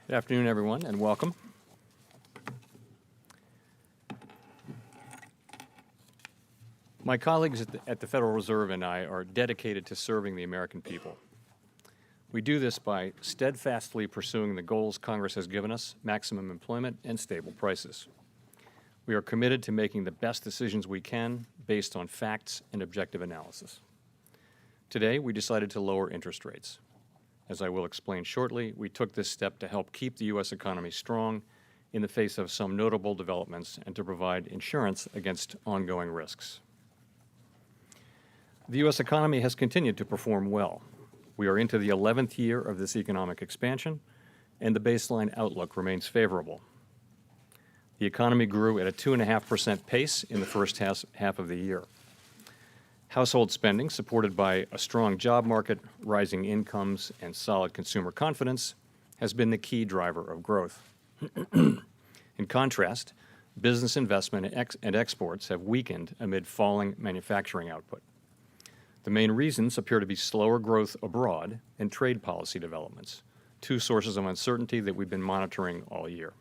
Good afternoon, everyone, and welcome. My colleagues at the Federal Reserve and I are dedicated to serving the American people. We do this by steadfastly pursuing the goals Congress has given us: maximum employment and stable prices. We are committed to making the best decisions we can based on facts and objective analysis. Today, we decided to lower interest rates. As I will explain shortly, we took this step to help keep the U.S. economy strong in the face of some notable developments and to provide insurance against ongoing risks. The U.S. economy has continued to perform well. We are into the 11th year of this economic expansion, and the baseline outlook remains favorable. The economy grew at a 2.5% pace in the first half of the year. Household spending, supported by a strong job market, rising incomes, and solid consumer confidence, has been the key driver of growth. In contrast, business investment and exports have weakened amid falling manufacturing output. The main reasons appear to be slower growth abroad and trade policy developments, two sources of uncertainty that we've been monitoring all year.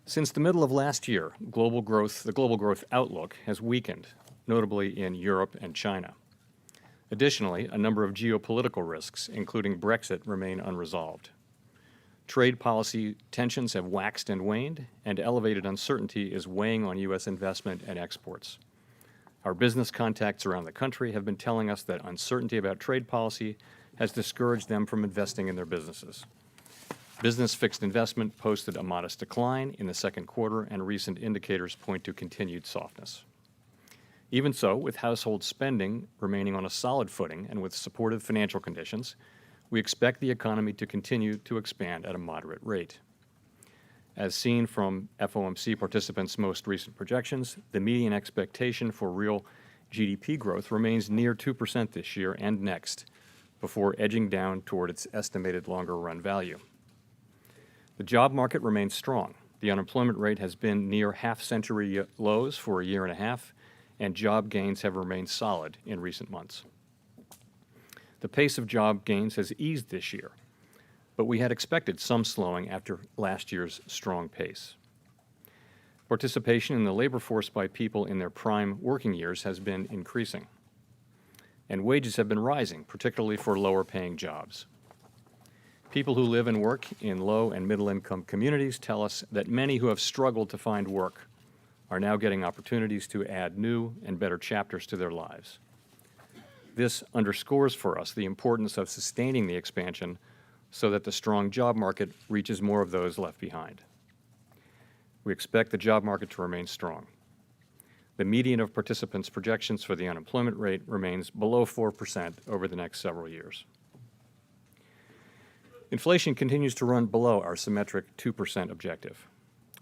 Since the middle of last year, the global growth outlook has weakened, notably in Europe and China. Additionally, a number of geopolitical risks, including Brexit, remain unresolved. Trade policy tensions have waxed and waned, and elevated uncertainty is weighing on U.S. investment and exports. Our business contacts around the country have been telling us that uncertainty about trade policy has discouraged them from investing in their businesses. Business fixed investment posted a modest decline in the second quarter, and recent indicators point to continued softness. Even so, with household spending remaining on a solid footing and with supportive financial conditions, we expect the economy to continue to expand at a moderate rate. As seen from FOMC participants' most recent projections, the median expectation for real GDP growth remains near 2% this year and next, before edging down toward its estimated longer-run value. The job market remains strong. The unemployment rate has been near half-century lows for a year and a half, and job gains have remained solid in recent months. The pace of job gains has eased this year, but we had expected some slowing after last year's strong pace. Participation in the labor force by people in their prime working years has been increasing, and wages have been rising, particularly for lower-paying jobs. People who live and work in low- and middle-income communities tell us that many who have struggled to find work are now getting opportunities to add new and better chapters to their lives. This underscores for us the importance of sustaining the expansion so that the strong job market reaches more of those left behind. We expect the job market to remain strong. The median of participants' projections for the unemployment rate remains below 4% over the next several years. Inflation continues to run below our symmetric 2% objective.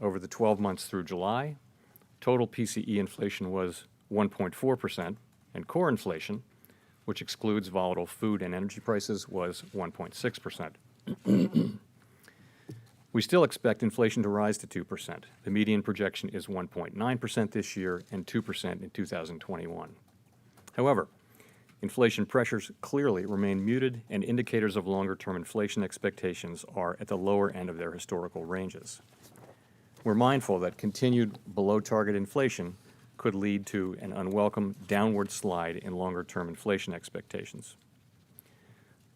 Over the 12 months through July, total PCE inflation was 1.4%, and core inflation, which excludes volatile food and energy prices, was 1.6%. We still expect inflation to rise to 2%. The median projection is 1.9% this year and 2% in 2021. However, inflation pressures clearly remain muted, and indicators of longer-term inflation expectations are at the lower end of their historical ranges. We're mindful that continued below-target inflation could lead to an unwelcome downward slide in longer-term inflation expectations.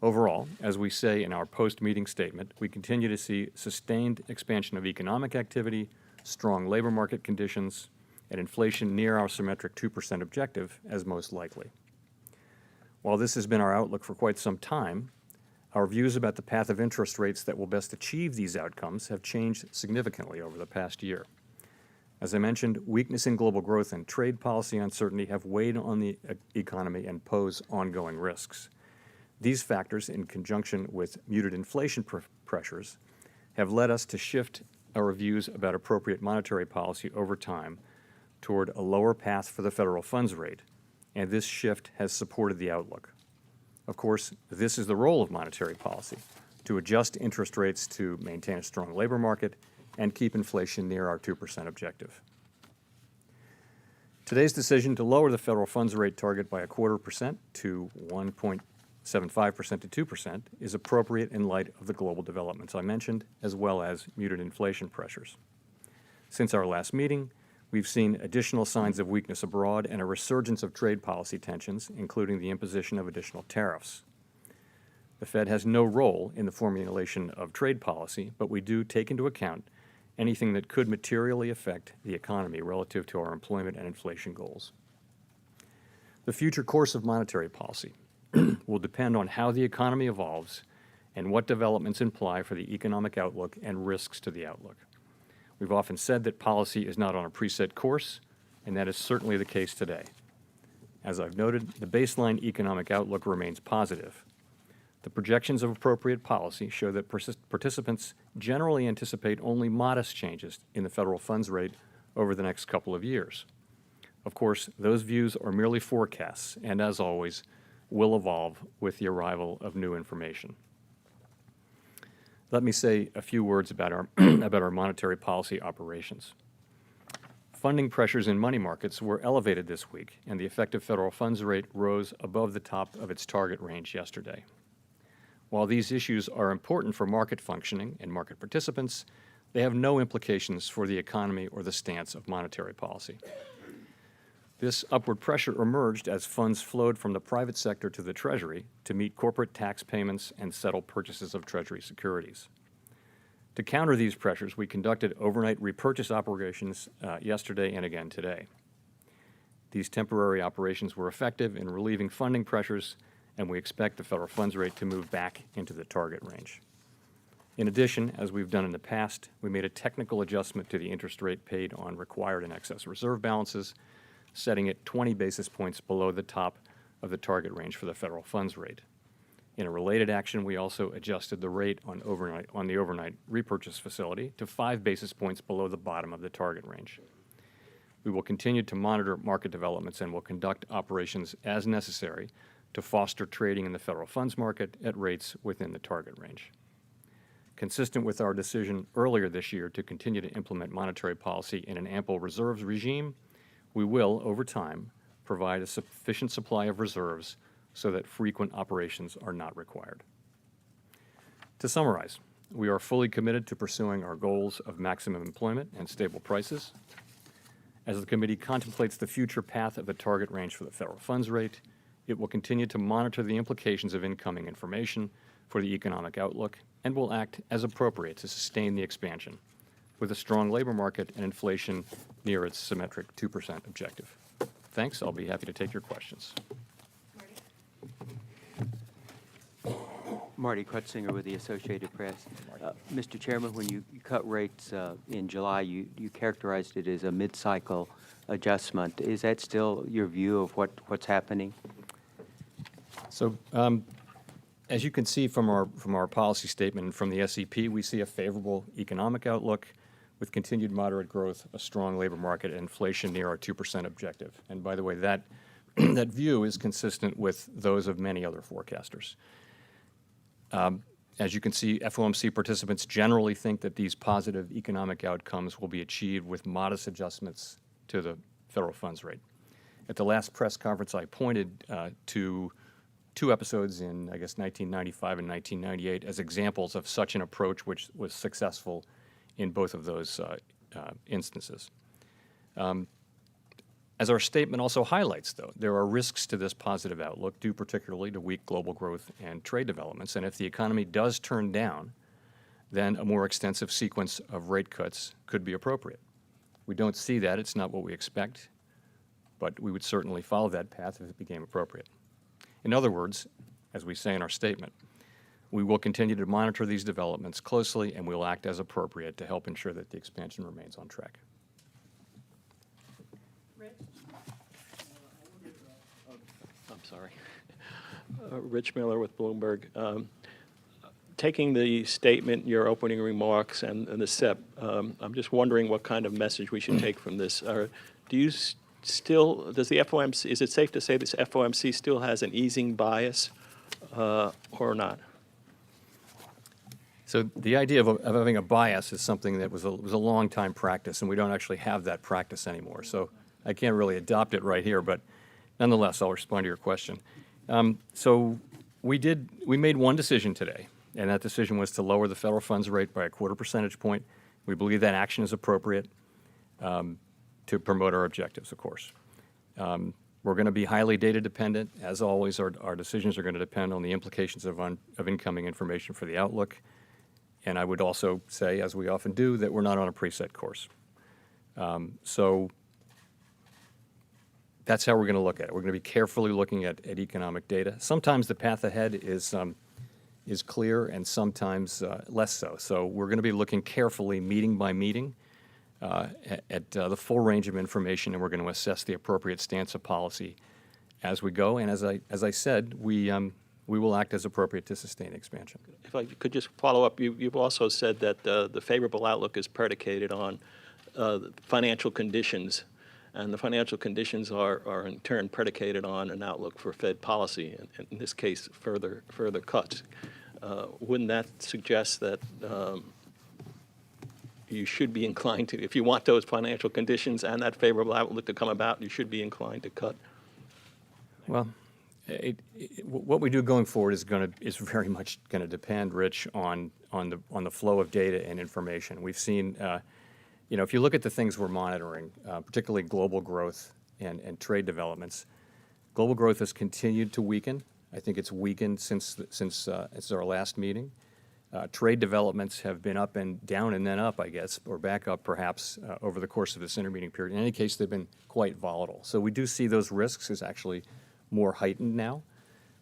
Overall, as we say in our post-meeting statement, we continue to see sustained expansion of economic activity, strong labor market conditions, and inflation near our symmetric 2% objective as most likely. While this has been our outlook for quite some time, our views about the path of interest rates that will best achieve these outcomes have changed significantly over the past year. As I mentioned, weakness in global growth and trade policy uncertainty have weighed on the economy and pose ongoing risks. These factors, in conjunction with muted inflation pressures, have led us to shift our views about appropriate monetary policy over time toward a lower path for the federal funds rate, and this shift has supported the outlook. Of course, this is the role of monetary policy, to adjust interest rates to maintain a strong labor market and keep inflation near our 2% objective. Today's decision to lower the federal funds rate target by 0.25% to 0.75% to 2%, is appropriate in light of the global developments I mentioned, as well as muted inflation pressures. Since our last meeting, we've seen additional signs of weakness abroad and a resurgence of trade policy tensions, including the imposition of additional tariffs. The Fed has no role in the formulation of trade policy, but we do take into account anything that could materially affect the economy relative to our employment and inflation goals. The future course of monetary policy will depend on how the economy evolves and what developments imply for the economic outlook and risks to the outlook. We've often said that policy is not on a preset course, and that is certainly the case today. As I've noted, the baseline economic outlook remains positive. The projections of appropriate policy show that participants generally anticipate only modest changes in the federal funds rate over the next couple of years. Of course, those views are merely forecasts, and as always, will evolve with the arrival of new information. Let me say a few words about our monetary policy operations. Funding pressures in money markets were elevated this week, and the effective federal funds rate rose above the top of its target range yesterday. While these issues are important for market functioning and market participants, they have no implications for the economy or the stance of monetary policy. This upward pressure emerged as funds flowed from the private sector to the Treasury to meet corporate tax payments and settle purchases of Treasury securities. To counter these pressures, we conducted overnight repurchase operations yesterday and again today. These temporary operations were effective in relieving funding pressures, and we expect the federal funds rate to move back into the target range. In addition, as we've done in the past, we made a technical adjustment to the interest rate paid on required and excess reserve balances, setting it 20 basis points below the top of the target range for the federal funds rate. In a related action, we also adjusted the rate on the overnight repurchase facility to 5 basis points below the bottom of the target range. We will continue to monitor market developments and will conduct operations as necessary to foster trading in the federal funds market at rates within the target range. Consistent with our decision earlier this year to continue to implement monetary policy in an ample reserves regime, we will, over time, provide a sufficient supply of reserves so that frequent operations are not required. To summarize, we are fully committed to pursuing our goals of maximum employment and stable prices. As the committee contemplates the future path of the target range for the federal funds rate, it will continue to monitor the implications of incoming information for the economic outlook and will act as appropriate to sustain the expansion, with a strong labor market and inflation near its symmetric 2% objective. Thanks. I'll be happy to take your questions. Marty Krutzinger with the Associated Press. Mr. Chairman, when you cut rates in July, you characterized it as a mid-cycle adjustment. Is that still your view of what's happening? So, as you can see from our policy statement and from the SEP, we see a favorable economic outlook with continued moderate growth, a strong labor market, and inflation near our 2% objective. And by the way, that view is consistent with those of many other forecasters. As you can see, FOMC participants generally think that these positive economic outcomes will be achieved with modest adjustments to the federal funds rate. At the last press conference, I pointed to two episodes in, I guess, 1995 and 1998 as examples of such an approach which was successful in both of those instances. As our statement also highlights, though, there are risks to this positive outlook due particularly to weak global growth and trade developments. And if the economy does turn down, then a more extensive sequence of rate cuts could be appropriate. We don't see that. It's not what we expect. But we would certainly follow that path if it became appropriate. In other words, as we say in our statement, we will continue to monitor these developments closely and we'll act as appropriate to help ensure that the expansion remains on track. Sorry. Rich Miller with Bloomberg. Taking the statement, your opening remarks, and the SEP, I'm just wondering what kind of message we should take from this. Does the FOMC, is it safe to say this FOMC still has an easing bias or not? So the idea of having a bias is something that was a long time practice, and we don't actually have that practice anymore. So I can't really adopt it right here, but nonetheless, I'll respond to your question. So We made one decision today, and that decision was to lower the federal funds rate by a 1/4 percentage point. We believe that action is appropriate to promote our objectives, of course. We're going to be highly data dependent. As always, our decisions are going to depend on the implications of incoming information for the outlook. And I would also say, as we often do, that we're not on a preset course. So that's how we're going to look at it. We're going to be carefully looking at economic data. Sometimes the path ahead is clear, and sometimes less so. So we're going to be looking carefully, meeting by meeting, at the full range of information, and we're going to assess the appropriate stance of policy as we go. And as I said, we will act as appropriate to sustain expansion. If I could just follow up, you've also said that the favorable outlook is predicated on financial conditions, and the financial conditions are in turn predicated on an outlook for Fed policy, and in this case, further cuts. Wouldn't that suggest that you should be inclined to, if you want those financial conditions and that favorable outlook to come about, you should be inclined to cut? Well, what we do going forward is very much going to depend, Rich, on the flow of data and information. We've seen, if you look at the things we're monitoring, particularly global growth and trade developments, global growth has continued to weaken. I think it's weakened since it's our last meeting. Trade developments have been up and down and then up, I guess, or back up perhaps over the course of this intermeeting period. In any case, they've been quite volatile. So we do see those risks as actually more heightened now.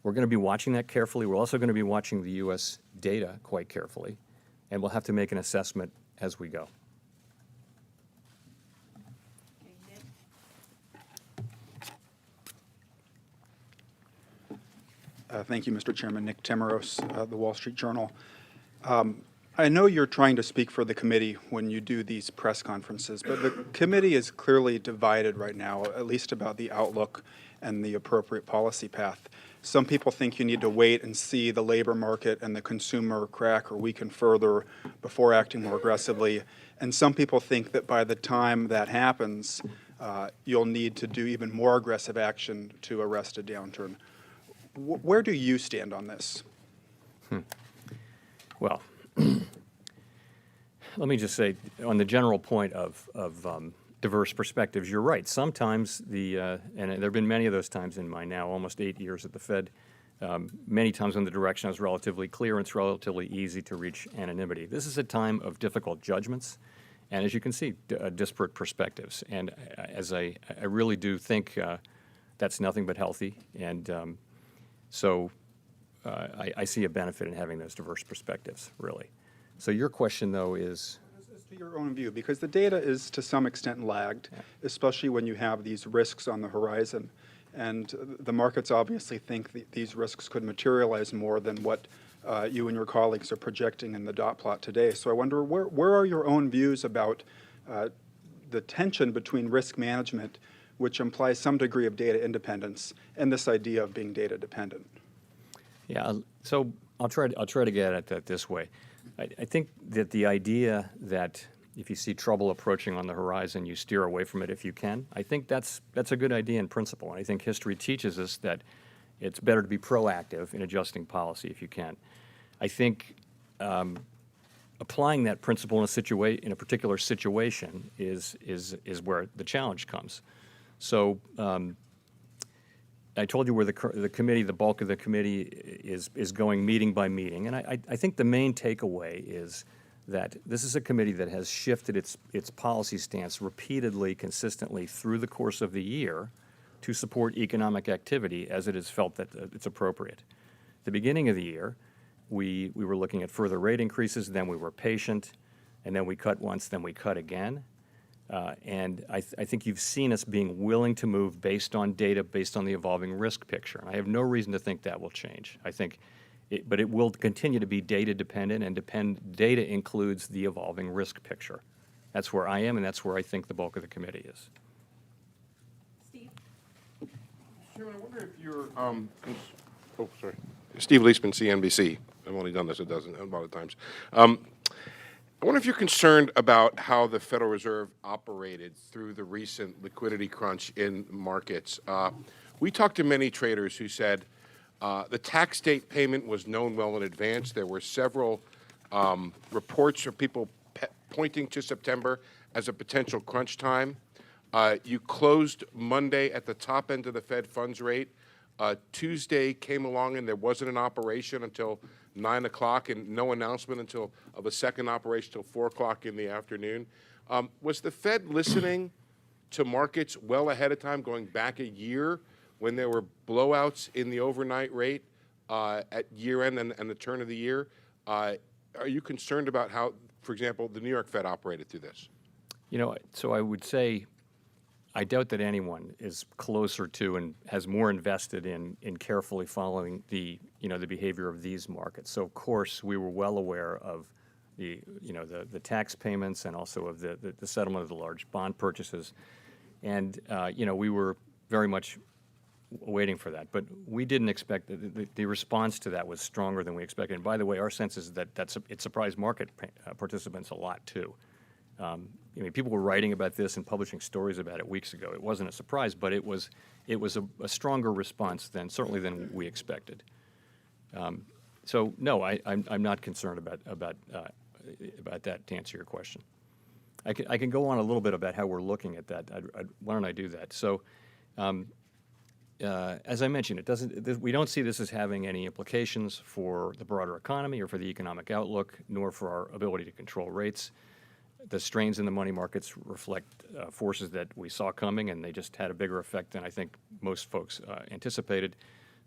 We're going to be watching that carefully. We're also going to be watching the U.S. data quite carefully, and we'll have to make an assessment as we go. Thank you, Mr. Chairman. Nick Tamaros, The Wall Street Journal. I know you're trying to speak for the committee when you do these press conferences, but the committee is clearly divided right now, at least about the outlook and the appropriate policy path. Some people think you need to wait and see the labor market and the consumer crack or weaken further before acting more aggressively. And some people think that by the time that happens, you'll need to do even more aggressive action to arrest a downturn. Where do you stand on this? Well, let me just say, on the general point of diverse perspectives, you're right. Sometimes and there have been many of those times in my now almost 8 years at the Fed, many times when the direction is relatively clear and it's relatively easy to reach anonymity. This is a time of difficult judgments, and as you can see, disparate perspectives. And as I really do think that's nothing but healthy, and so I see a benefit in having those diverse perspectives, really. So your question, though, is? As to your own view, because the data is to some extent lagged, especially when you have these risks on the horizon. And the markets obviously think these risks could materialize more than what you and your colleagues are projecting in the dot plot today. So I wonder, where are your own views about the tension between risk management, which implies some degree of data independence, and this idea of being data dependent? Yeah, so I'll try to get at that this way. I think that the idea that if you see trouble approaching on the horizon, you steer away from it if you can, I think that's a good idea in principle. And I think history teaches us that it's better to be proactive in adjusting policy if you can. I think applying that principle in a particular situation is where the challenge comes. So I told you where the committee, the bulk of the committee is going meeting by meeting, and I think the main takeaway is that this is a committee that has shifted its policy stance repeatedly, consistently through the course of the year to support economic activity as it has felt that it's appropriate. At the beginning of the year, we were looking at further rate increases, then we were patient, and then we cut once, then we cut again. And I think you've seen us being willing to move based on data, based on the evolving risk picture. And I have no reason to think that will change. I think, but it will continue to be data dependent, and data includes the evolving risk picture. That's where I am, and that's where I think the bulk of the committee is. Steve? Chairman, I wonder if you're, sorry. Steve Leisman, CNBC. I've only done this a lot of times. I wonder if you're concerned about how the Federal Reserve operated through the recent liquidity crunch in markets. We talked to many traders who said The tax date payment was known well in advance. There were several reports of people pointing to September as a potential crunch time. You closed Monday at the top end of the Fed funds rate. Tuesday came along and there wasn't an operation until 9 o'clock and no announcement until of a second operation till 4 o'clock in the afternoon. Was the Fed listening to markets well ahead of time, going back a year when there were blowouts in the overnight rate at year end and the turn of the year? Are you concerned about how, for example, the New York Fed operated through this? You know, so I would say I doubt that anyone is closer to and has more invested in carefully following the behavior of these markets. So of course we were well aware of the tax payments and also of the settlement of the large bond purchases, and we were very much waiting for that. But we didn't expect the response to that was stronger than we expected. And by the way, our sense is that it surprised market participants a lot too. People were writing about this and publishing stories about it weeks ago. It wasn't a surprise, but it was a stronger response certainly than we expected. So no, I'm not concerned about that. To answer your question, I can go on a little bit about how we're looking at that. Why don't I do that? So, as I mentioned, we don't see this as having any implications for the broader economy or for the economic outlook, nor for our ability to control rates. The strains in the money markets reflect forces that we saw coming, and they just had a bigger effect than I think most folks anticipated.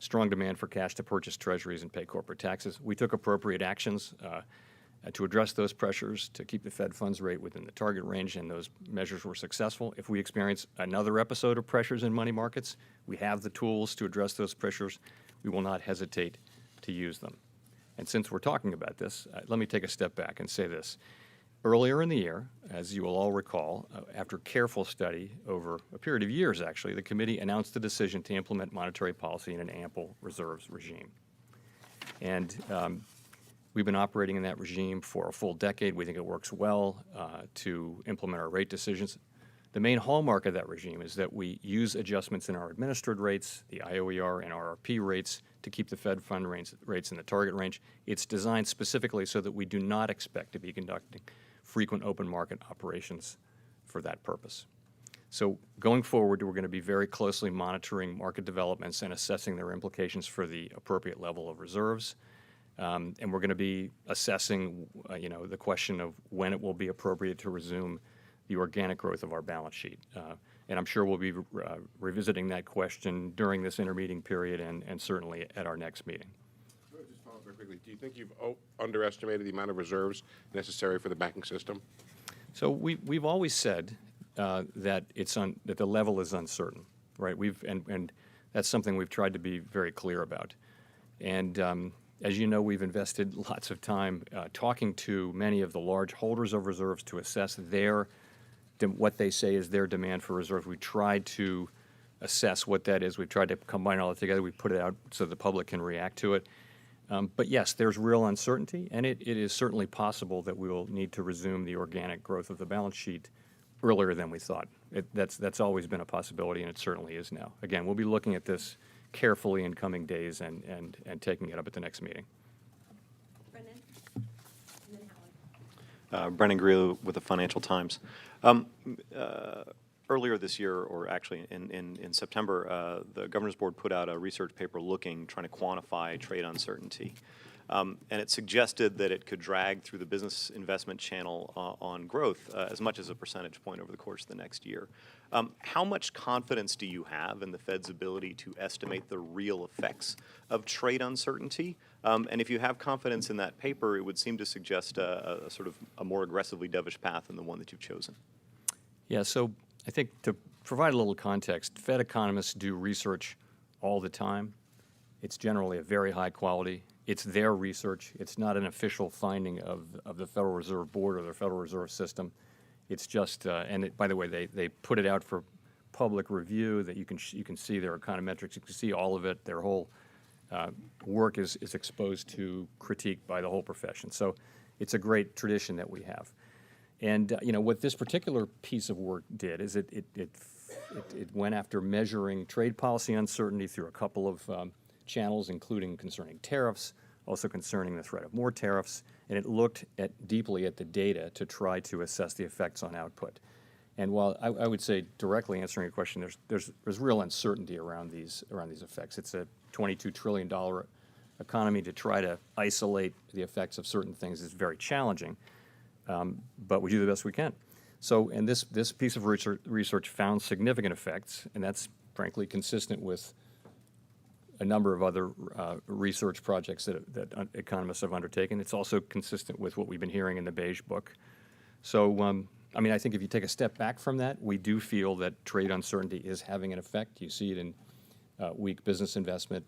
Strong demand for cash to purchase treasuries and pay corporate taxes. We took appropriate actions to address those pressures, to keep the Fed funds rate within the target range, and those measures were successful. If we experience another episode of pressures in money markets, we have the tools to address those pressures. We will not hesitate to use them. And since we're talking about this, let me take a step back and say this. Earlier in the year, as you will all recall, after careful study over a period of years, actually, the committee announced the decision to implement monetary policy in an ample reserves regime. And we've been operating in that regime for a full decade. We think it works well to implement our rate decisions. The main hallmark of that regime is that we use adjustments in our administered rates, the IOER and RRP rates, to keep the Fed fund rates in the target range. It's designed specifically so that we do not expect to be conducting frequent open market operations for that purpose. So going forward, we're going to be very closely monitoring market developments and assessing their implications for the appropriate level of reserves. And we're going to be assessing, the question of when it will be appropriate to resume the organic growth of our balance sheet. And I'm sure we'll be revisiting that question during this intermeeting period and certainly at our next meeting. Just follow up very quickly. Do you think you've underestimated the amount of reserves necessary for the banking system? So we've always said that that the level is uncertain, right? And that's something we've tried to be very clear about. And as you know, we've invested lots of time talking to many of the large holders of reserves to assess what they say is their demand for reserves. We tried to assess what that is. We tried to combine all that together. We put it out so the public can react to it. But yes, there's real uncertainty, and it is certainly possible that we will need to resume the organic growth of the balance sheet earlier than we thought. That's always been a possibility, and it certainly is now. Again, we'll be looking at this carefully in coming days and taking it up at the next meeting. Brendan? And then Howard. Brendan Greeley with the Financial Times. Earlier this year, or actually in September, the Governor's Board put out a research paper trying to quantify trade uncertainty. And it suggested that it could drag through the business investment channel on growth as much as a percentage point over the course of the next year. How much confidence do you have in the Fed's ability to estimate the real effects of trade uncertainty? And if you have confidence in that paper, it would seem to suggest a sort of a more aggressively dovish path than the one that you've chosen. Yeah, so I think to provide a little context, Fed economists do research all the time. It's generally of very high quality. It's their research. It's not an official finding of the Federal Reserve Board or the Federal Reserve System. It's just, by the way, they put it out for public review that you can see their econometrics. You can see all of it. Their whole work is exposed to critique by the whole profession. So it's a great tradition that we have. And what this particular piece of work did is it went after measuring trade policy uncertainty through a couple of channels, including concerning tariffs, also concerning the threat of more tariffs, and it looked deeply at the data to try to assess the effects on output. And while I would say, directly answering your question, there's real uncertainty around these effects. It's a $22 trillion economy. To try to isolate the effects of certain things is very challenging, but we do the best we can. So, and this piece of research found significant effects, and that's frankly consistent with a number of other research projects that economists have undertaken. It's also consistent with what we've been hearing in the Beige Book. So, I mean, I think if you take a step back from that, we do feel that trade uncertainty is having an effect. You see it in weak business investment,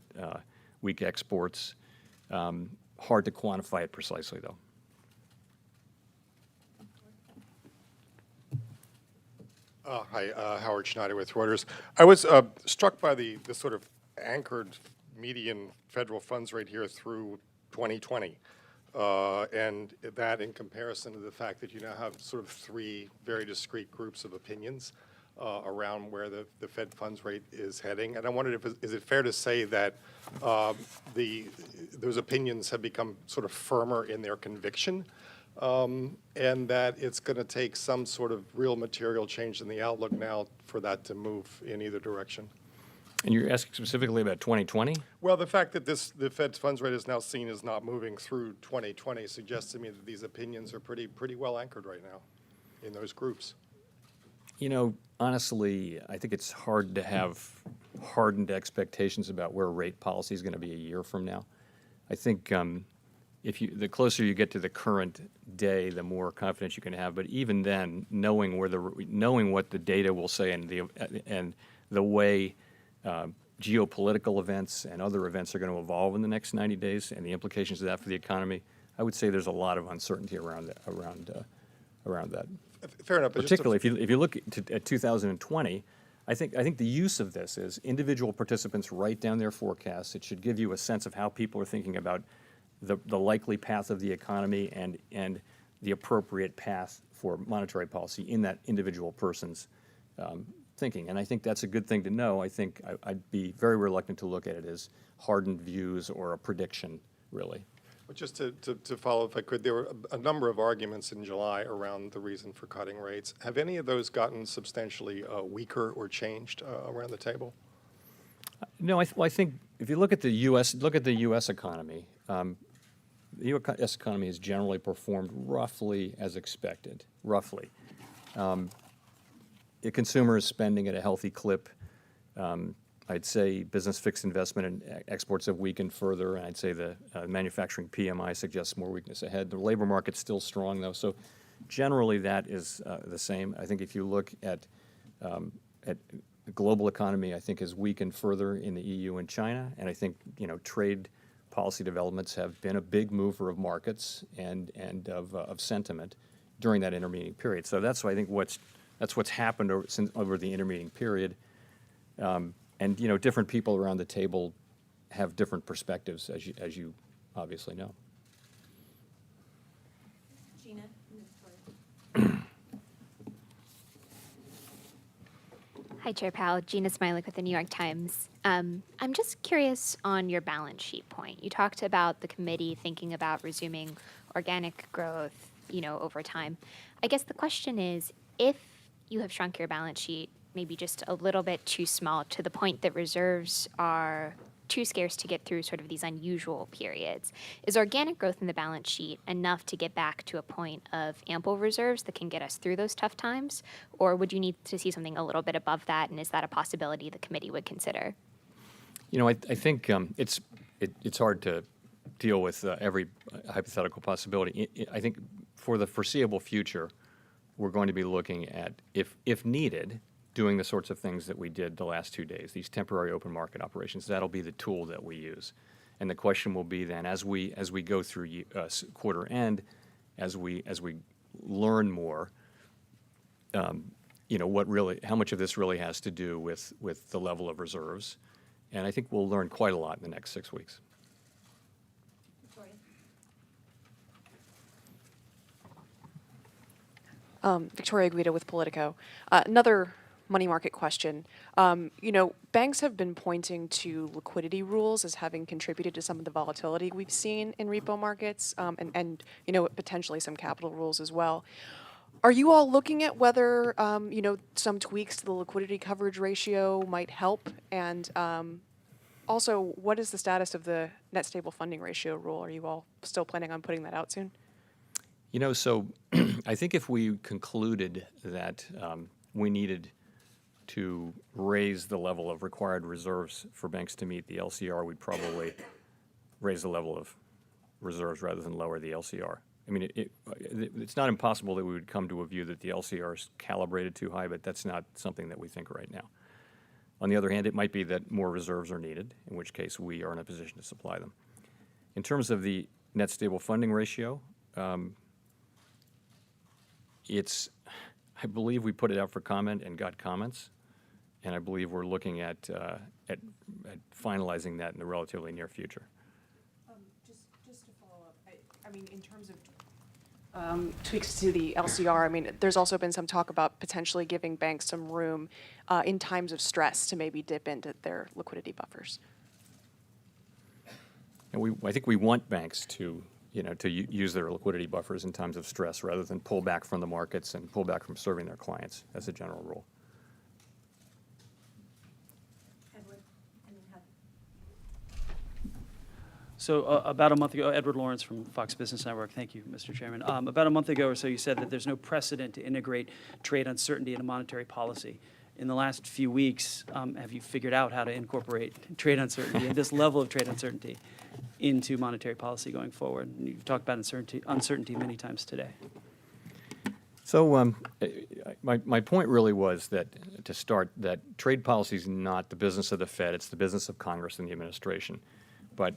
weak exports. Hard to quantify it precisely, though. Hi, Howard Schneider with Reuters. I was struck by the sort of anchored median federal funds rate here through 2020. And that in comparison to the fact that you now have sort of three very discrete groups of opinions around where the Fed funds rate is heading. And I wondered, is it fair to say that those opinions have become sort of firmer in their conviction, and that it's going to take some sort of real material change in the outlook now for that to move in either direction? And you're asking specifically about 2020? Well, the fact that the Fed funds rate is now seen as not moving through 2020 suggests to me that these opinions are pretty well anchored right now in those groups. You know, honestly, I think it's hard to have hardened expectations about where rate policy is going to be a year from now. I think the closer you get to the current day, the more confidence you can have. But even then, knowing what the data will say and the way geopolitical events and other events are going to evolve in the next 90 days and the implications of that for the economy, I would say there's a lot of uncertainty around that. Fair enough. But Particularly if you look at 2020, I think the use of this is individual participants write down their forecasts. It should give you a sense of how people are thinking about the likely path of the economy and the appropriate path for monetary policy in that individual person's thinking. And I think that's a good thing to know. I think I'd be very reluctant to look at it as hardened views or a prediction, really. But just to follow, if I could, there were a number of arguments in July around the reason for cutting rates. Have any of those gotten substantially weaker or changed around the table? No, I think if you look at the U.S. economy, the U.S. economy has generally performed roughly as expected, roughly. The consumer is spending at a healthy clip. I'd say business fixed investment and exports have weakened further, and I'd say the manufacturing PMI suggests more weakness ahead. The labor market's still strong, though, so generally that is the same. I think if you look at the global economy, I think has weakened further in the EU and China, and I think trade policy developments have been a big mover of markets and of sentiment during that intervening period. So that's why I think that's what's happened over the intervening period. And different people around the table have different perspectives, as you obviously know. Gina, Victoria. Hi, Chair Powell. Gina Smilek with the New York Times. I'm just curious on your balance sheet point. You talked about the committee thinking about resuming organic growth, over time. I guess the question is, if you have shrunk your balance sheet maybe just a little bit too small to the point that reserves are too scarce to get through sort of these unusual periods, is organic growth in the balance sheet enough to get back to a point of ample reserves that can get us through those tough times? Or would you need to see something a little bit above that, and is that a possibility the committee would consider? I think it's hard to deal with every hypothetical possibility. I think for the foreseeable future, we're going to be looking at, if needed, doing the sorts of things that we did the last 2 days, these temporary open market operations. That'll be the tool that we use. And the question will be then, as we go through quarter end, as we learn more, how much of this really has to do with the level of reserves. And I think we'll learn quite a lot in the next 6 weeks. Victoria. Victoria Guida with Politico. Another money market question. Banks have been pointing to liquidity rules as having contributed to some of the volatility we've seen in repo markets, and potentially some capital rules as well. Are you all looking at whether, some tweaks to the liquidity coverage ratio might help? And also, what is the status of the net stable funding ratio rule? Are you all still planning on putting that out soon? So I think if we concluded that we needed to raise the level of required reserves for banks to meet the LCR, we'd probably raise the level of reserves rather than lower the LCR. I mean, it's not impossible that we would come to a view that the LCR is calibrated too high, but that's not something that we think right now. On the other hand, it might be that more reserves are needed, in which case we are in a position to supply them. In terms of the net stable funding ratio, I believe we put it out for comment and got comments, and I believe we're looking at finalizing that in the relatively near future. Just to follow up, I mean, in terms of tweaks to the LCR, I mean, there's also been some talk about potentially giving banks some room in times of stress to maybe dip into their liquidity buffers. And I think we want banks to use their liquidity buffers in times of stress rather than pull back from the markets and pull back from serving their clients as a general rule. Edward, and then Heather. So about a month ago, Edward Lawrence from Fox Business Network. Thank you, Mr. Chairman. About a month ago or so, you said that there's no precedent to integrate trade uncertainty into monetary policy. In the last few weeks, have you figured out how to incorporate trade uncertainty and this level of trade uncertainty into monetary policy going forward? And you've talked about uncertainty many times today. So my point really was that, to start, that trade policy is not the business of the Fed, it's the business of Congress and the administration. But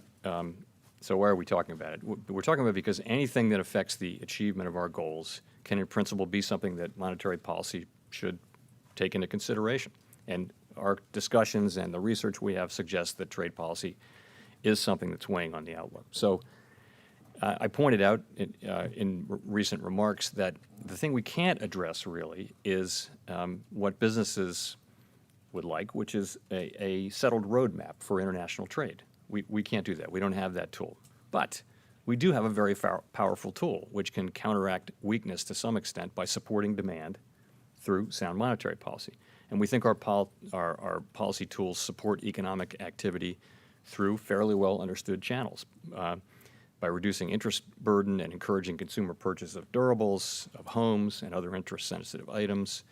so why are we talking about it? We're talking about it because anything that affects the achievement of our goals can in principle be something that monetary policy should take into consideration. And our discussions and the research we have suggests that trade policy is something that's weighing on the outlook. So I pointed out in recent remarks that the thing we can't address really is what businesses would like, which is a settled roadmap for international trade. We can't do that. We don't have that tool. But we do have a very powerful tool which can counteract weakness to some extent by supporting demand through sound monetary policy. And we think our policy tools support economic activity through fairly well understood channels by reducing interest burden and encouraging consumer purchase of durables, of homes, and other interest-sensitive items,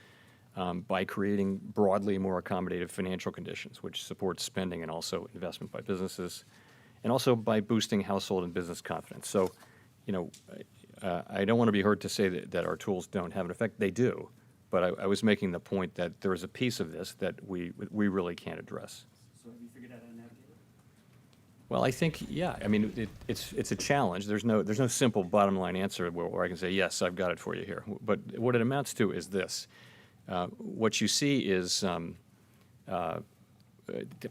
by creating broadly more accommodative financial conditions, which support spending and also investment by businesses, and also by boosting household and business confidence. So, I don't want to be heard to say that our tools don't have an effect. They do. But I was making the point that there is a piece of this that we really can't address. So have you figured out how to navigate it? Well, I think, yeah. I mean, it's a challenge. There's no simple bottom line answer where I can say, yes, I've got it for you here. But what it amounts to is this. What you see is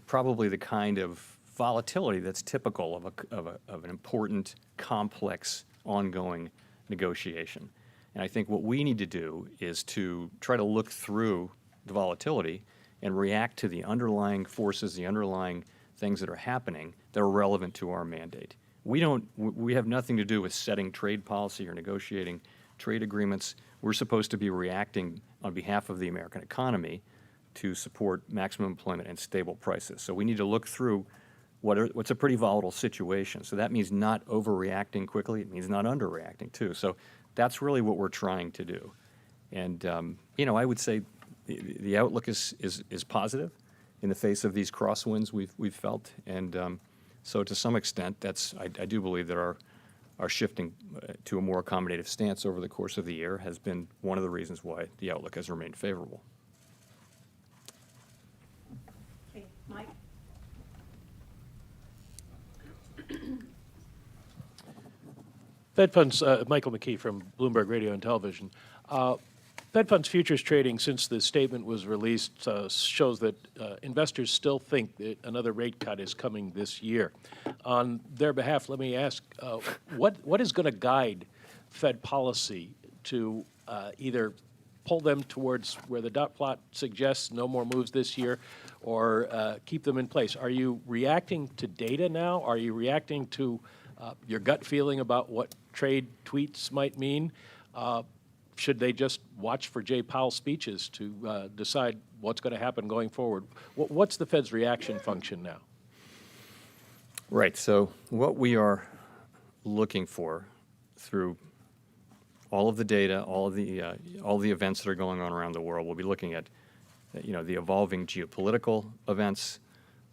probably the kind of volatility that's typical of an important, complex, ongoing negotiation. And I think what we need to do is to try to look through the volatility and react to the underlying forces, the underlying things that are happening that are relevant to our mandate. We have nothing to do with setting trade policy or negotiating trade agreements. We're supposed to be reacting on behalf of the American economy to support maximum employment and stable prices. So we need to look through what's a pretty volatile situation. So that means not overreacting quickly. It means not underreacting too. So that's really what we're trying to do. And, I would say the outlook is positive in the face of these crosswinds we've felt. And so to some extent, I do believe that our shifting to a more accommodative stance over the course of the year has been one of the reasons why the outlook has remained favorable. Okay, Mike? Fed Funds, Michael McKee from Bloomberg Radio and Television. Fed Funds futures trading since the statement was released shows that investors still think that another rate cut is coming this year. On their behalf, let me ask, what is going to guide Fed policy to either pull them towards where the dot plot suggests no more moves this year, or keep them in place? Are you reacting to data now? Are you reacting to your gut feeling about what trade tweets might mean? Should they just watch for Jay Powell's speeches to decide what's going to happen going forward? What's the Fed's reaction function now? Right. So what we are looking for through all of the data, all the events that are going on around the world, we'll be looking at, the evolving geopolitical events.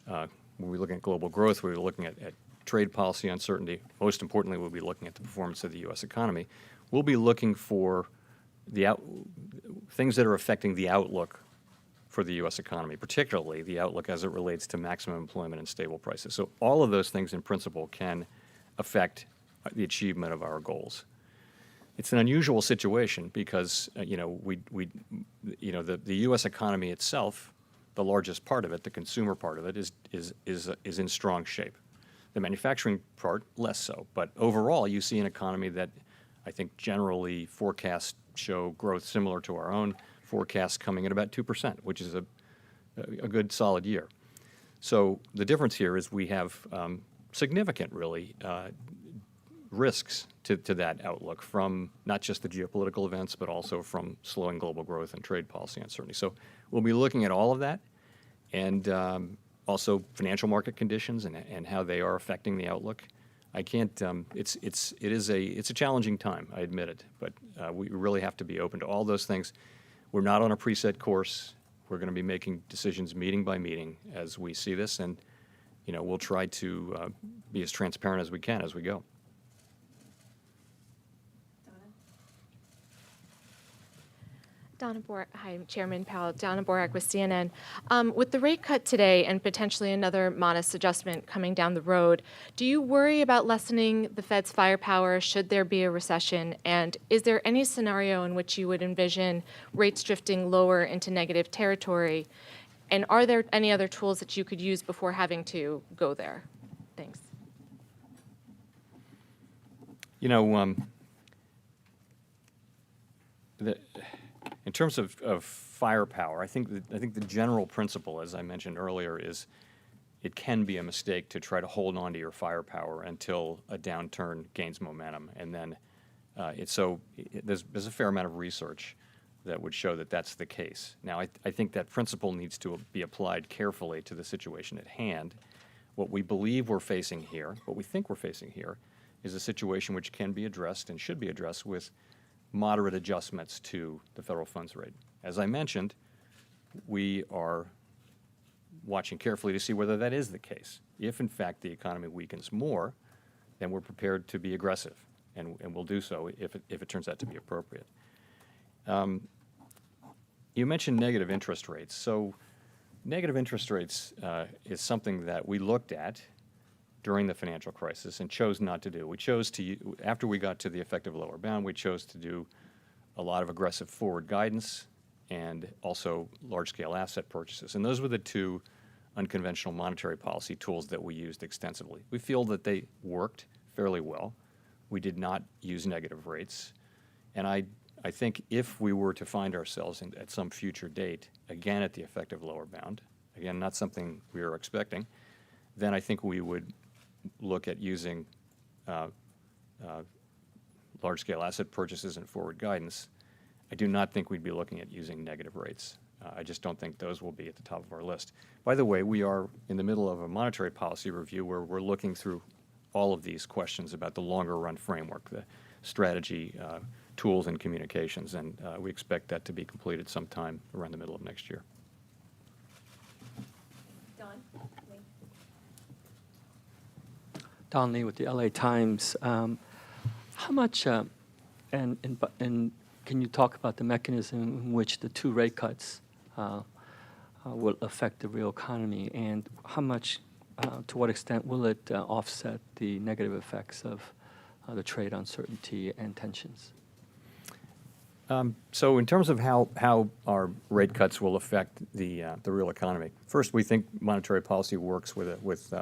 We'll be looking at global growth. We'll be looking at trade policy uncertainty. Most importantly, we'll be looking at the performance of the U.S. economy. We'll be looking for things that are affecting the outlook for the U.S. economy, particularly the outlook as it relates to maximum employment and stable prices. So all of those things in principle can affect the achievement of our goals. It's an unusual situation because, the U.S. economy itself, the largest part of it, the consumer part of it, is in strong shape. The manufacturing part, less so. But overall, you see an economy that I think generally forecasts show growth similar to our own forecasts, coming at about 2%, which is a good solid year. So the difference here is we have significant, really, risks to that outlook from not just the geopolitical events, but also from slowing global growth and trade policy uncertainty. So we'll be looking at all of that, and also financial market conditions and how they are affecting the outlook. I can't. It is a challenging time. I admit it, but we really have to be open to all those things. We're not on a preset course. We're going to be making decisions meeting by meeting as we see this, and we'll try to be as transparent as we can as we go. Hi, Chairman Powell. Donna Borak with CNN. With the rate cut today and potentially another modest adjustment coming down the road, do you worry about lessening the Fed's firepower should there be a recession? And is there any scenario in which you would envision rates drifting lower into negative territory? And are there any other tools that you could use before having to go there? Thanks. In terms of firepower, I think the general principle, as I mentioned earlier, is it can be a mistake to try to hold on to your firepower until a downturn gains momentum, and then there's a fair amount of research that would show that that's the case. Now, I think that principle needs to be applied carefully to the situation at hand. What we believe we're facing here, what we think we're facing here, is a situation which can be addressed and should be addressed with moderate adjustments to the federal funds rate. As I mentioned, we are watching carefully to see whether that is the case. If, in fact, the economy weakens more, then we're prepared to be aggressive, and we'll do so if it turns out to be appropriate. You mentioned negative interest rates. So negative interest rates is something that we looked at during the financial crisis and chose not to do. We chose to, after we got to the effective lower bound, we chose to do a lot of aggressive forward guidance and also large-scale asset purchases. And those were the two unconventional monetary policy tools that we used extensively. We feel that they worked fairly well. We did not use negative rates. And I think if we were to find ourselves at some future date, again at the effective lower bound, again, not something we are expecting, then I think we would look at using large-scale asset purchases and forward guidance. I do not think we'd be looking at using negative rates. I just don't think those will be at the top of our list. By the way, we are in the middle of a monetary policy review where we're looking through all of these questions about the longer-run framework, the strategy, tools, and communications, and we expect that to be completed sometime around the middle of next year. Don Lee with the LA Times. How much, and can you talk about the mechanism in which the two rate cuts will affect the real economy, and how much, to what extent will it offset the negative effects of the trade uncertainty and tensions? So in terms of how our rate cuts will affect the real economy, first we think monetary policy works with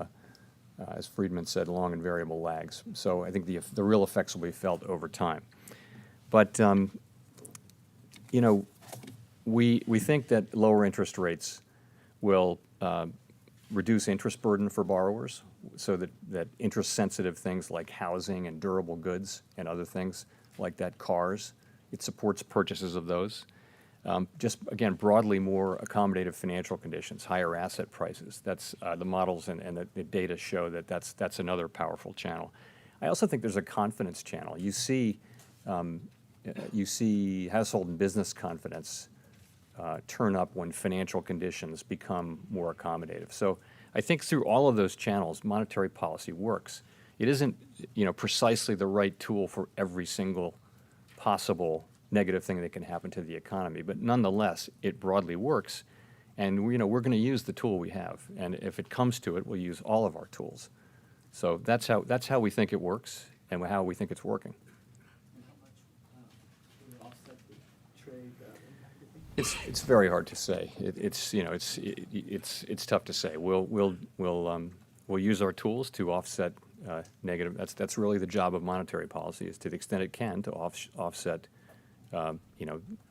as Friedman said, long and variable lags. So I think the real effects will be felt over time. But we think that lower interest rates will reduce interest burden for borrowers, so that interest-sensitive things like housing and durable goods and other things like that, cars, it supports purchases of those. Just, again, broadly more accommodative financial conditions, higher asset prices. That's the models and the data show that that's another powerful channel. I also think there's a confidence channel. You see household and business confidence turn up when financial conditions become more accommodative. So I think through all of those channels, monetary policy works. It isn't, precisely the right tool for every single possible negative thing that can happen to the economy, but nonetheless, it broadly works. And we're going to use the tool we have, and if it comes to it, we'll use all of our tools. So that's how we think it works, and how we think it's working. It's very hard to say. It's tough to say. We'll use our tools to offset negative. That's really the job of monetary policy, is to the extent it can to offset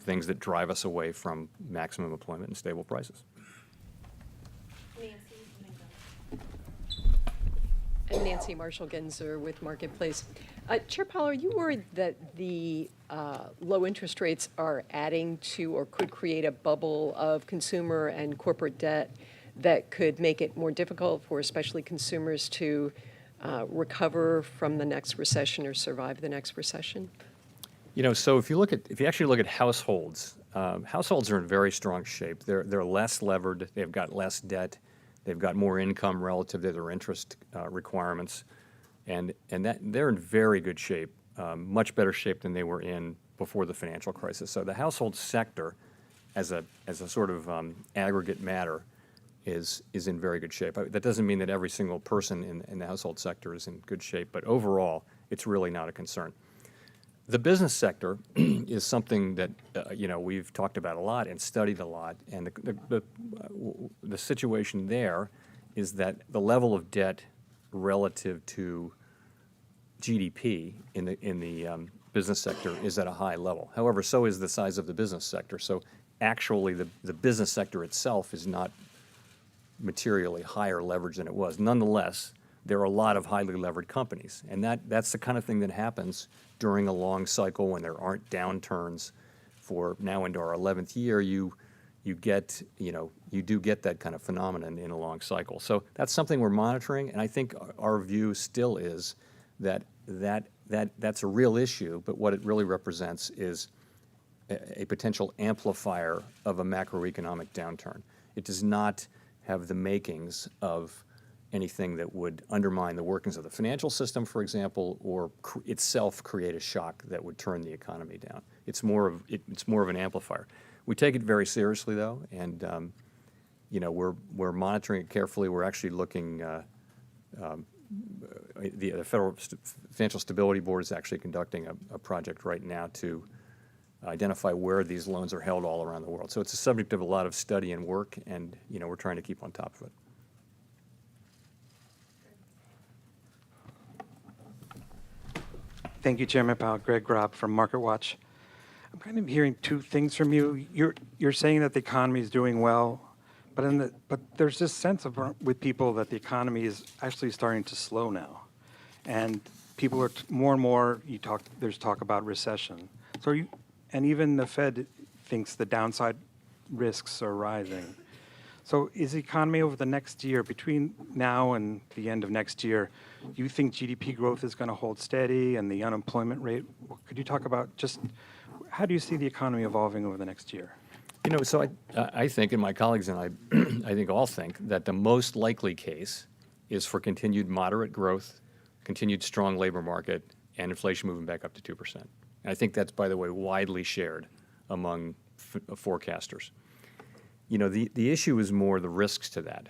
things that drive us away from maximum employment and stable prices. I'm Nancy Marshall-Genzer with Marketplace. Chair Powell, are you worried that the low interest rates are adding to or could create a bubble of consumer and corporate debt that could make it more difficult for especially consumers to recover from the next recession or survive the next recession? So if you actually look at households, households are in very strong shape. They're less levered. They've got less debt. They've got more income relative to their interest requirements, and that they're in very good shape, much better shape than they were in before the financial crisis. So the household sector, as a sort of aggregate matter, is in very good shape. That doesn't mean that every single person in the household sector is in good shape, but overall, it's really not a concern. The business sector is something that we've talked about a lot and studied a lot, and the situation there is that the level of debt relative to GDP in the business sector is at a high level. However, so is the size of the business sector. So actually, the business sector itself is not materially higher leverage than it was. Nonetheless, there are a lot of highly levered companies, and that's the kind of thing that happens during a long cycle when there aren't downturns. For now into our 11th year, you do get that kind of phenomenon in a long cycle. So that's something we're monitoring, and I think our view still is that's a real issue, but what it really represents is a potential amplifier of a macroeconomic downturn. It does not have the makings of anything that would undermine the workings of the financial system, for example, or itself create a shock that would turn the economy down. It's more of an amplifier. We take it very seriously, though, and we're monitoring it carefully. We're actually looking. The Federal Financial Stability Board is actually conducting a project right now to identify where these loans are held all around the world. So it's a subject of a lot of study and work, and we're trying to keep on top of it. Thank you, Chairman Powell. Greg Grob from MarketWatch. I'm kind of hearing two things from you. You're saying that the economy is doing well, but there's this sense with people that the economy is actually starting to slow now, and people are more and more. There's talk about recession. And even the Fed thinks the downside risks are rising. So is the economy over the next year, between now and the end of next year, do you think GDP growth is going to hold steady and the unemployment rate? Could you talk about just how do you see the economy evolving over the next year? So I think, and my colleagues and I think all think, that the most likely case is for continued moderate growth, continued strong labor market, and inflation moving back up to 2%. And I think that's, by the way, widely shared among forecasters. The issue is more the risks to that.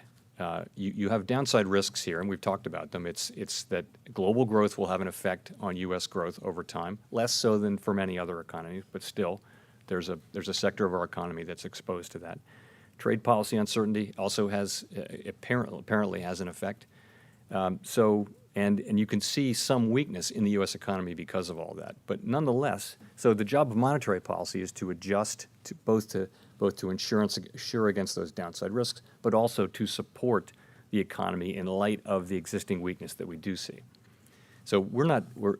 You have downside risks here, and we've talked about them. It's that global growth will have an effect on U.S. growth over time, less so than for many other economies, but still, there's a sector of our economy that's exposed to that. Trade policy uncertainty also apparently has an effect. And you can see some weakness in the U.S. economy because of all that. But nonetheless, so the job of monetary policy is to adjust to both to both to insure against those downside risks, but also to support the economy in light of the existing weakness that we do see. So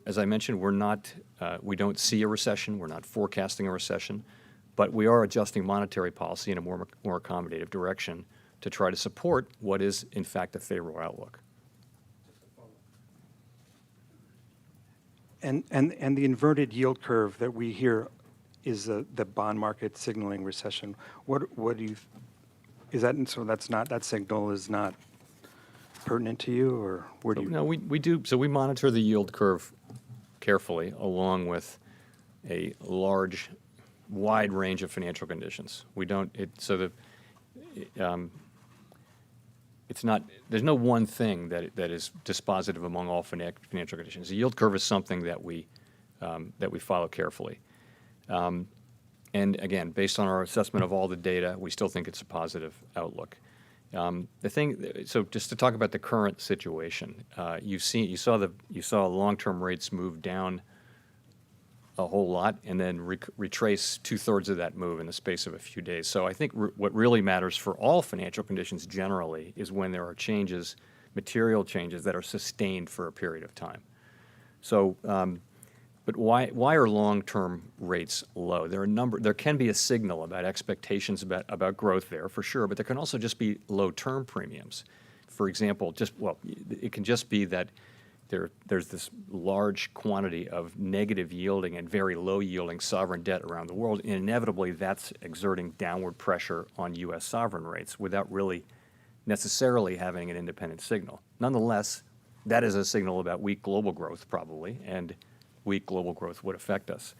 as I mentioned, we don't see a recession, we're not forecasting a recession, but we are adjusting monetary policy in a more accommodative direction to try to support what is, in fact, a favorable outlook. And the inverted yield curve that we hear is the bond market signaling recession. What do you, is that, so that signal is not pertinent to you, or where do you? No, we do, so we monitor the yield curve carefully along with a wide range of financial conditions. We don't, it's not, there's no one thing that is dispositive among all financial conditions. The yield curve is something that we follow carefully. And again, based on our assessment of all the data, we still think it's a positive outlook. So just to talk about the current situation, you saw long-term rates move down a whole lot and then retrace 2/3 of that move in the space of a few days. So I think what really matters for all financial conditions generally is when there are changes, material changes that are sustained for a period of time. So, but why are long-term rates low? There can be a signal about expectations about growth there for sure, but there can also just be low-term premiums. For example, it can just be that there's this large quantity of negative yielding and very low yielding sovereign debt around the world, and inevitably that's exerting downward pressure on U.S. sovereign rates without really necessarily having an independent signal. Nonetheless, that is a signal about weak global growth probably, and weak global growth would affect us.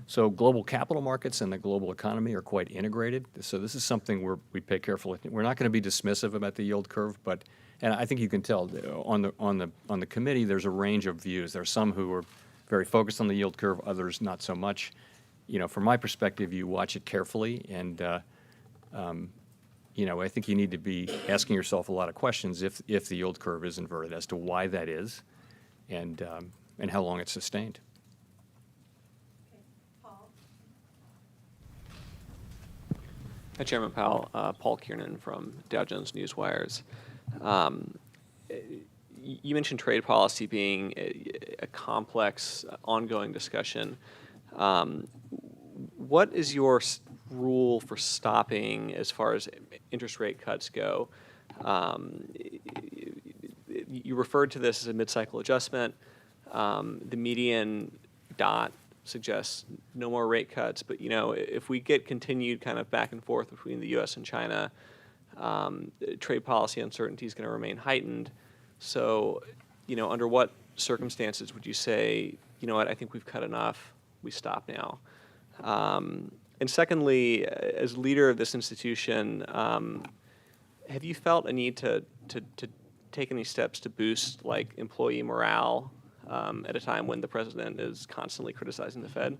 So global capital markets and the global economy are quite integrated. So this is something we pay careful attention. We're not going to be dismissive about the yield curve, and I think you can tell on the committee there's a range of views. There are some who are very focused on the yield curve, others not so much. From my perspective, you watch it carefully, and I think you need to be asking yourself a lot of questions if the yield curve is inverted as to why that is, and how long it's sustained. Paul? Hi, Chairman Powell. Paul Kiernan from Dow Jones Newswires. You mentioned trade policy being a complex, ongoing discussion. What is your rule for stopping as far as interest rate cuts go? You referred to this as a mid-cycle adjustment. The median dot suggests no more rate cuts, but if we get continued kind of back and forth between the U.S. and China, trade policy uncertainty is going to remain heightened. So, under what circumstances would you say, I think we've cut enough, we stop now? And secondly, as leader of this institution, have you felt a need to take any steps to boost employee morale at a time when the president is constantly criticizing the Fed?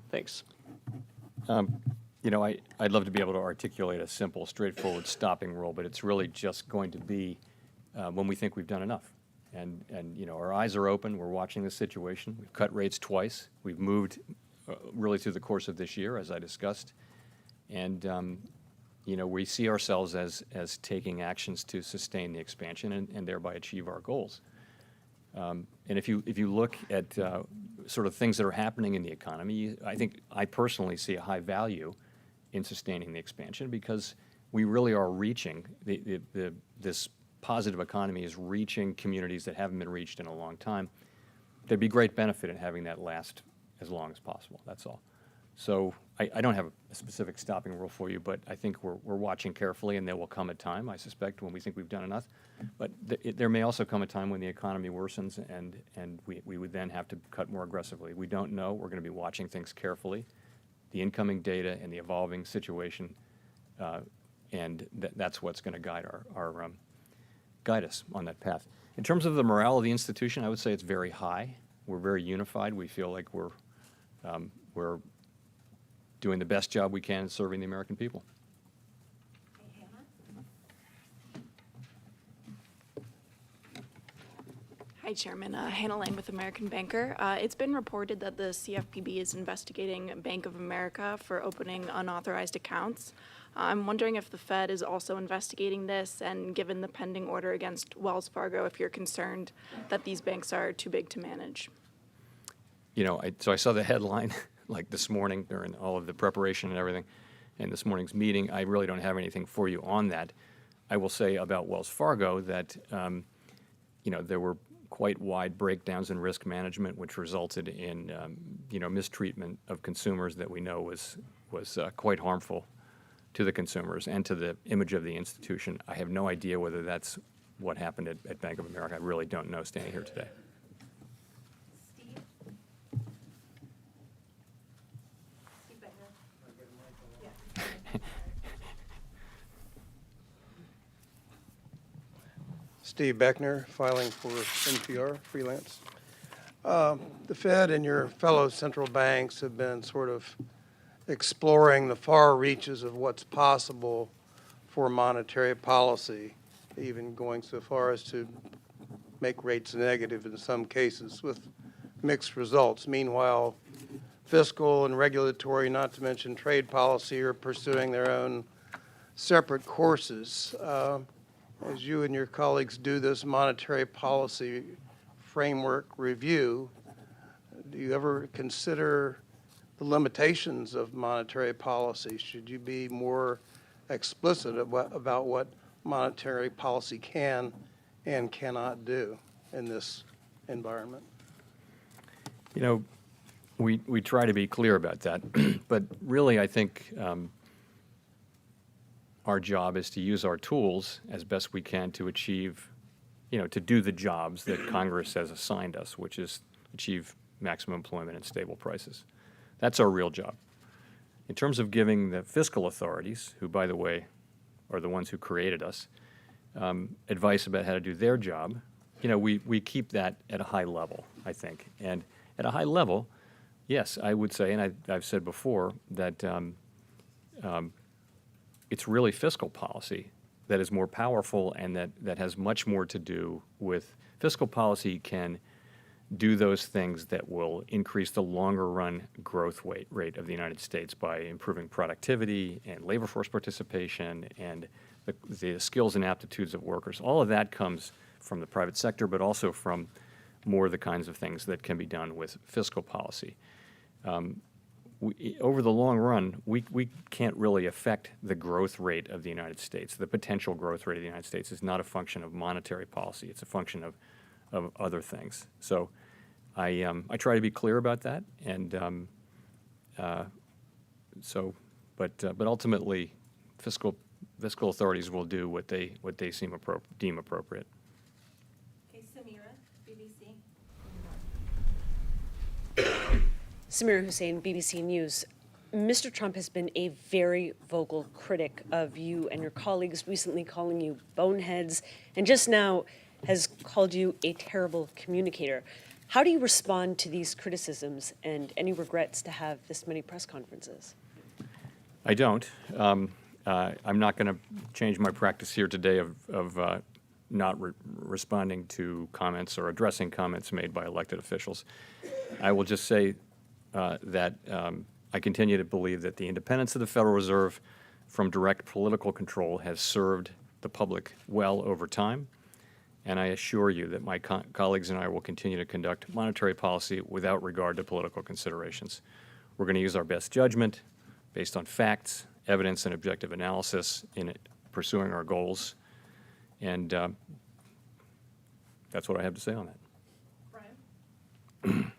Thanks. I'd love to be able to articulate a simple, straightforward stopping rule, but it's really just going to be when we think we've done enough. And our eyes are open. We're watching the situation. We've cut rates twice. We've moved really through the course of this year, as I discussed. And, we see ourselves as taking actions to sustain the expansion and thereby achieve our goals. And if you look at sort of things that are happening in the economy, I personally see a high value in sustaining the expansion because we really are reaching, this positive economy is reaching communities that haven't been reached in a long time. There'd be great benefit in having that last as long as possible, that's all. So I don't have a specific stopping rule for you, but I think we're watching carefully, and there will come a time, I suspect, when we think we've done enough. But there may also come a time when the economy worsens, and we would then have to cut more aggressively. We don't know. We're going to be watching things carefully, the incoming data and the evolving situation, and that's what's going to guide us on that path. In terms of the morale of the institution, I would say it's very high. We're very unified. We feel like we're doing the best job we can serving the American people. Okay, Hannah? Hi, Chairman. Hannah Lane with American Banker. It's been reported that the CFPB is investigating Bank of America for opening unauthorized accounts. I'm wondering if the Fed is also investigating this, and given the pending order against Wells Fargo, if you're concerned that these banks are too big to manage. You know, so I saw the headline like this morning during all of the preparation and everything, and this morning's meeting. I really don't have anything for you on that. I will say about Wells Fargo that, you know, there were quite wide breakdowns in risk management, which resulted in, you know, mistreatment of consumers that we know was quite harmful to the consumers and to the image of the institution. I have no idea whether that's what happened at Bank of America. I really don't know standing here today. Steve? Steve Beckner? Yeah. Steve Beckner, filing for NPR, freelance. The Fed and your fellow central banks have been sort of exploring the far reaches of what's possible for monetary policy, even going so far as to make rates negative in some cases with mixed results. Meanwhile, fiscal and regulatory, not to mention trade policy, are pursuing their own separate courses. As you and your colleagues do this monetary policy framework review, do you ever consider the limitations of monetary policy? Should you be more explicit about what monetary policy can and cannot do in this environment? You know, we try to be clear about that, but really I think our job is to use our tools as best we can to achieve, you know, to do the jobs that Congress has assigned us, which is achieve maximum employment and stable prices. That's our real job. In terms of giving the fiscal authorities, who, by the way, are the ones who created us, advice about how to do their job, you know, we keep that at a high level, I think. And at a high level, yes, I would say, and I've said before, that it's really fiscal policy that is more powerful and that has much more to do with fiscal policy can do those things that will increase the longer run growth rate of the United States by improving productivity and labor force participation and the skills and aptitudes of workers. All of that comes from the private sector, but also from more of the kinds of things that can be done with fiscal policy. Over the long run, we can't really affect the growth rate of the United States. The potential growth rate of the United States is not a function of monetary policy. It's a function of other things. So I try to be clear about that. And but ultimately, fiscal authorities will do what they deem appropriate. Okay, Samira, BBC. Samira Hussein, BBC News. Mr. Trump has been a very vocal critic of you and your colleagues, recently calling you boneheads, and just now has called you a terrible communicator. How do you respond to these criticisms and any regrets to have this many press conferences? I don't. I'm not going to change my practice here today of not responding to comments or addressing comments made by elected officials. I will just say that I continue to believe that the independence of the Federal Reserve from direct political control has served the public well over time. And I assure you that my colleagues and I will continue to conduct monetary policy without regard to political considerations. We're going to use our best judgment based on facts, evidence, and objective analysis in pursuing our goals. And that's what I have to say on that. Brian?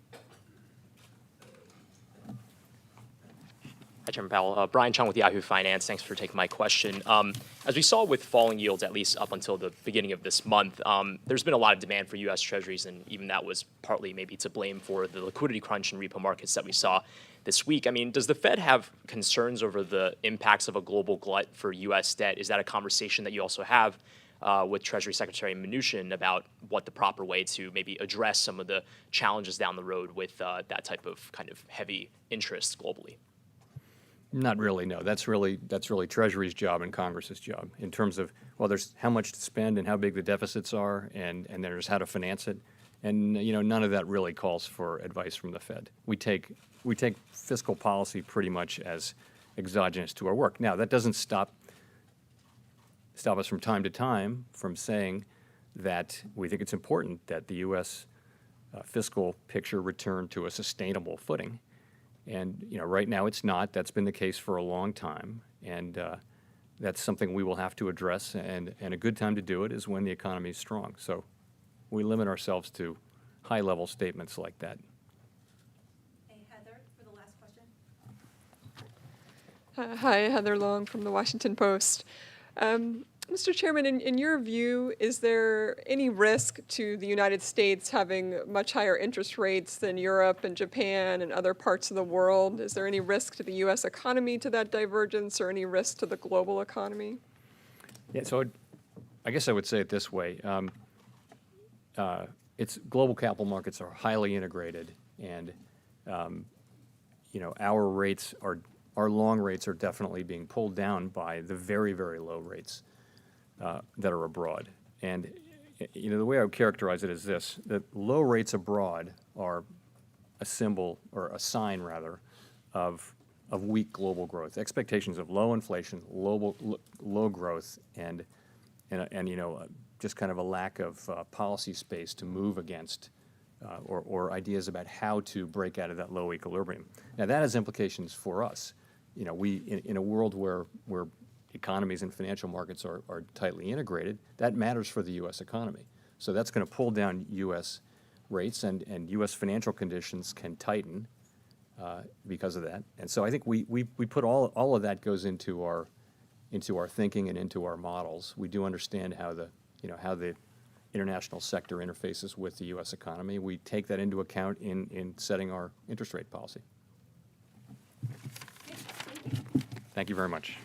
Hi, Chairman Powell. Brian Chung with Yahoo Finance. Thanks for taking my question. As we saw with falling yields, at least up until the beginning of this month, there's been a lot of demand for U.S. Treasuries, and even that was partly maybe to blame for the liquidity crunch in repo markets that we saw this week. I mean, does the Fed have concerns over the impacts of a global glut for U.S. debt? Is that a conversation that you also have with Treasury Secretary Mnuchin about what the proper way to maybe address some of the challenges down the road with that type of kind of heavy interest globally? Not really, no. That's really Treasury's job and Congress's job in terms of, well, there's how much to spend and how big the deficits are, and there's how to finance it. And none of that really calls for advice from the Fed. We take fiscal policy pretty much as exogenous to our work. Now, that doesn't stop us from time to time from saying that we think it's important that the U.S. Fiscal picture return to a sustainable footing. And right now it's not. That's been the case for a long time, and that's something we will have to address. And a good time to do it is when the economy is strong. So we limit ourselves to high-level statements like that. Hey, Heather, for the last question. Hi, Heather Long from the Washington Post. Mr. Chairman, in your view, is there any risk to the United States having much higher interest rates than Europe and Japan and other parts of the world? Is there any risk to the U.S. economy to that divergence, or any risk to the global economy? Yeah, so I guess I would say it this way. Global capital markets are highly integrated, and our long rates are definitely being pulled down by the very, very low rates that are abroad. And the way I would characterize it is this: that low rates abroad are a symbol, or a sign rather, of weak global growth. Expectations of low inflation, low growth, and just kind of a lack of policy space to move against, or ideas about how to break out of that low equilibrium. Now that has implications for us. In a world where economies and financial markets are tightly integrated, that matters for the U.S. economy. So that's going to pull down U.S. rates, and U.S. financial conditions can tighten because of that. And so I think we put all of that goes into our thinking and into our models. We do understand how the international sector interfaces with the U.S. economy. We take that into account in setting our interest rate policy. Thank you very much.